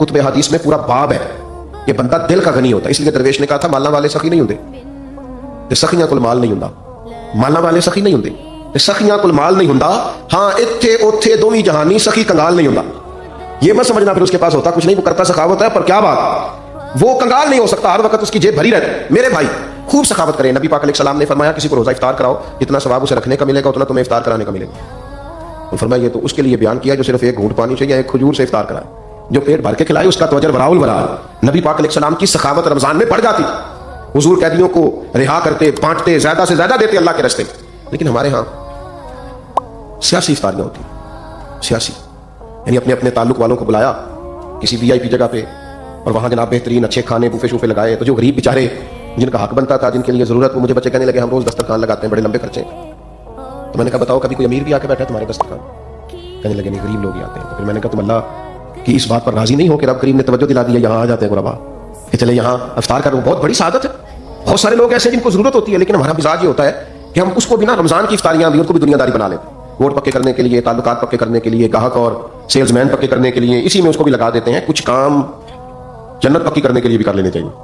कुतुब हदीस में पूरा बाब है कि बंदा दिल का गनी होता है। इसलिए दरवेश ने कहा था माला वाले सखी नहीं होंगे, ते सखियां कोल माल नहीं हुंदा। माला वाले सखी नहीं होंगे, ते सखियां कोल माल नहीं हुंदा। हाँ, इत्थे ओथे दोवीं जहानी सखी कंगाल नहीं हुंदा। ये मत समझना फिर उसके पास होता कुछ नहीं, वो करता सखावत है, पर क्या बात, वो कंगाल नहीं हो सकता, हर वक्त उसकी जेब भरी रहती। मेरे भाई खूब सखावत करें। नबी पाक अलैहिस्सलाम ने फरमाया किसी को रोजा इफ्तार कराओ, जितना सवाब उसे रखने का मिलेगा उतना तुम्हें इफ्तार कराने का मिलेगा। तो फरमाया ये तो उसके लिए बयान किया जो सिर्फ एक घूंट पानी से या एक खजूर से इफ्तार कराए, जो पेट भर के खिलाए उसका तो अजर वराउल वरा। नबी पाक अलैहिस्सलाम की सखावत रमजान में बढ़ जाती। हुजूर कैदियों को रिहा करते, बांटते, ज्यादा से ज्यादा देते अल्लाह के रास्ते। लेकिन हमारे यहाँ सियासी इफ्तारियां होती, सियासी, यानी अपने अपने ताल्लुक वालों को बुलाया किसी वीआईपी जगह पे, और वहां जनाब बेहतरीन अच्छे खाने बूफे शूफे लगाए। तो जो गरीब बेचारे जिनका हक बनता था, जिनके लिए जरूरत, वो मुझे बच्चे कहने लगे हम रोज दस्तरखान लगाते हैं, बड़े लंबे खर्चे। तो मैंने कहा बताओ कभी कोई अमीर भी आके बैठा है तुम्हारे दस्तरखान? कहने लगे नहीं, गरीब लोग ही आते हैं। तो फिर मैंने कहा तुम अल्लाह की इस बात पर राजी नहीं हो कि रब करीम ने तवज्जो दिला दी है, यहाँ आ जाते हैं गुरबा कि चले यहाँ इफ्तार करो, बहुत बड़ी सादत है। बहुत सारे लोग ऐसे जिनको जरूरत होती है, लेकिन हमारा मिजाज ये होता है कि हम उसको बिना रमजान की इफ्तारियां भी उनको भी दुनियादारी बना लेते हैं, वोट पक्के करने के लिए, ताल्लुकात पक्के करने के लिए, गाहक और सेल्समैन पक्के करने के लिए, इसी में उसको भी लगा देते हैं। कुछ काम जन्नत पक्की करने के लिए भी कर लेने चाहिए।